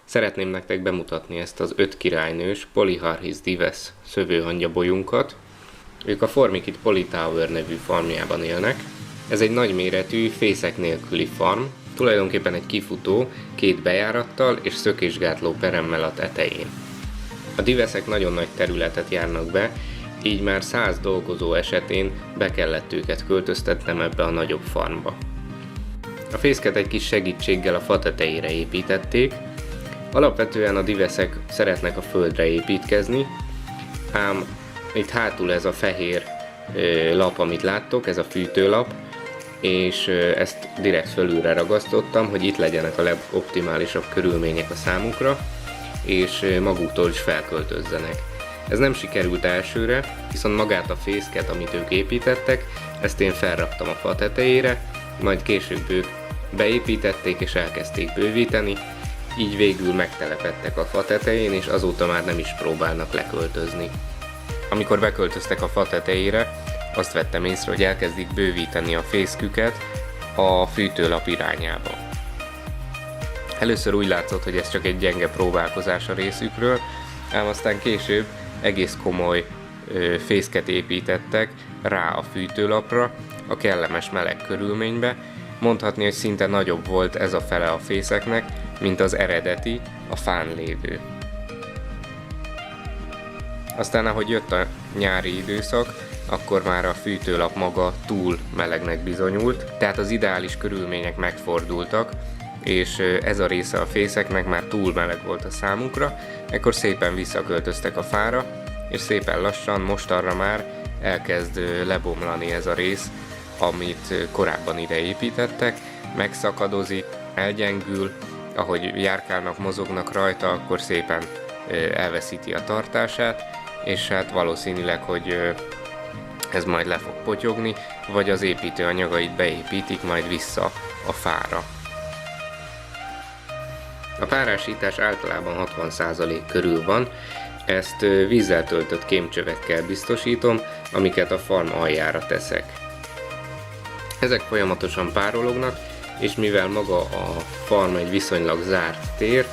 Szeretném nektek bemutatni ezt az 5 királynős Polyharhis dives szövőhangyabolyunkat. Ők a Formikit Polytower nevű farmjában élnek. Ez egy nagyméretű, fészek nélküli farm, tulajdonképpen egy kifutó, 2 bejárattal és szökésgátló peremmel a tetején. A diveszek nagyon nagy területet járnak be, így már 100 dolgozó esetén be kellett őket költöztetnem ebbe a nagyobb farmba. A fészket egy kis segítséggel a fa tetejére építették. Alapvetően a diveszek szeretnek a földre építkezni, ám itt hátul ez a fehér lap, amit láttok, ez a fűtőlap, és ezt direkt fölülre ragasztottam, hogy itt legyenek a legoptimálisabb körülmények a számukra, és maguktól is felköltözzenek. Ez nem sikerült elsőre, viszont magát a fészket, amit ők építettek, ezt én felraktam a fa tetejére, majd később ők beépítették és elkezdték bővíteni, így végül megtelepedtek a fa tetején, és azóta már nem is próbálnak leköltözni. Amikor beköltöztek a fa tetejére, azt vettem észre, hogy elkezdik bővíteni a fészküket a fűtőlap irányába. Először úgy látszott, hogy ez csak egy gyenge próbálkozás a részükről, ám aztán később egész komoly fészket építettek rá a fűtőlapra, a kellemes meleg körülménybe. Mondhatni, hogy szinte nagyobb volt ez a fele a fészeknek, mint az eredeti, a fán lévő. Aztán ahogy jött a nyári időszak, akkor már a fűtőlap maga túl melegnek bizonyult, tehát az ideális körülmények megfordultak, és ez a része a fészeknek már túl meleg volt a számukra, ekkor szépen visszaköltöztek a fára, és szépen lassan mostanra már elkezd lebomlani ez a rész, amit korábban ide építettek, megszakadozik, elgyengül, ahogy járkálnak, mozognak rajta, akkor szépen elveszíti a tartását, és hát valószínűleg, hogy ez majd le fog potyogni, vagy az építőanyagait beépítik majd vissza a fára. A párásítás általában 60% körül van, ezt vízzel töltött kémcsövekkel biztosítom, amiket a farm aljára teszek. Ezek folyamatosan párolognak, és mivel maga a farm egy viszonylag zárt tér,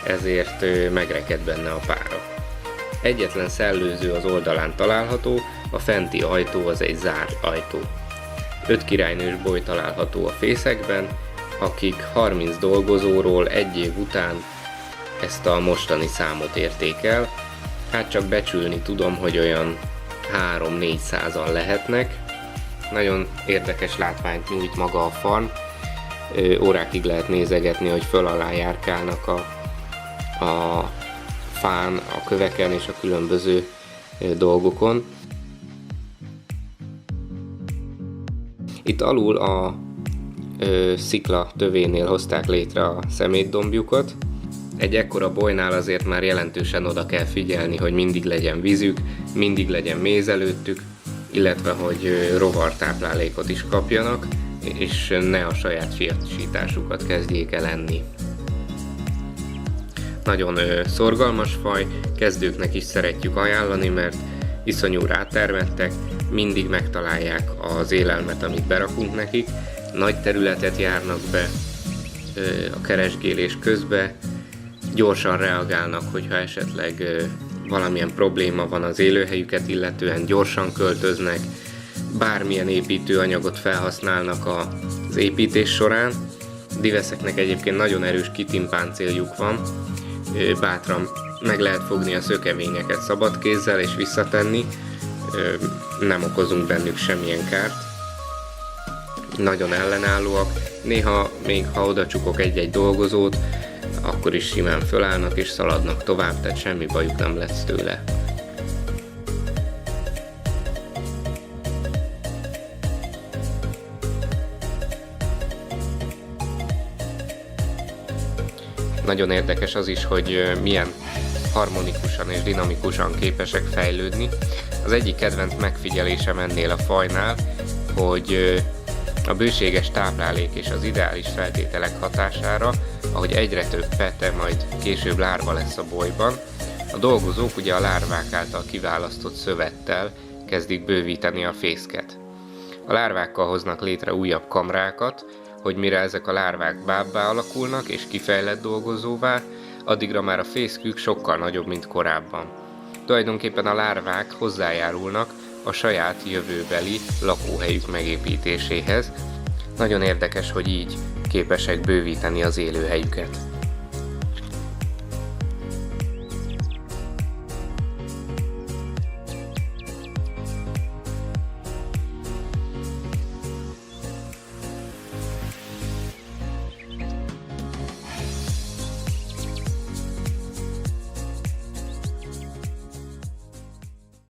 ezért megreked benne a pára. Egyetlen szellőző az oldalán található, a fenti ajtó az egy zárt ajtó. 5 királynős boly található a fészekben, akik 30 dolgozóról egy év után ezt a mostani számot érték el. Hát csak becsülni tudom, hogy olyan 3-400-an lehetnek. Nagyon érdekes látványt nyújt maga a farm. Órákig lehet nézegetni, hogy föl alá járkálnak a fán, a köveken és a különböző dolgokon. Itt alul a szikla tövénél hozták létre a szemétdombjukat. Egy ekkora bolynál azért már jelentősen oda kell figyelni, hogy mindig legyen vízük, mindig legyen méz előttük, illetve hogy rovartáplálékot is kapjanak, és ne a saját fiatosításukat kezdjék el enni. Nagyon szorgalmas faj, kezdőknek is szeretjük ajánlani, mert iszonyú rátermettek, mindig megtalálják az élelmet, amit berakunk nekik, nagy területet járnak be a keresgélés közben, gyorsan reagálnak, hogyha esetleg valamilyen probléma van az élőhelyüket illetően, gyorsan költöznek, bármilyen építőanyagot felhasználnak az építés során. Diveszeknek egyébként nagyon erős kitimpáncéljuk van, bátran meg lehet fogni a szökevényeket szabad kézzel és visszatenni, nem okozunk bennük semmilyen kárt. Nagyon ellenállóak, néha még ha oda csukok egy-egy dolgozót, akkor is simán fölállnak és szaladnak tovább, tehát semmi bajuk nem lesz tőle. Nagyon érdekes az is, hogy milyen harmonikusan és dinamikusan képesek fejlődni. Az egyik kedvenc megfigyelésem ennél a fajnál, hogy a bőséges táplálék és az ideális feltételek hatására, ahogy egyre több pete, majd később lárva lesz a bolyban, a dolgozók ugye a lárvák által kiválasztott szövettel kezdik bővíteni a fészket. A lárvákkal hoznak létre újabb kamrákat, hogy mire ezek a lárvák bábbá alakulnak és kifejlett dolgozóvá, addigra már a fészkük sokkal nagyobb, mint korábban. Tulajdonképpen a lárvák hozzájárulnak a saját jövőbeli lakóhelyük megépítéséhez. Nagyon érdekes, hogy így képesek bővíteni az élőhelyüket.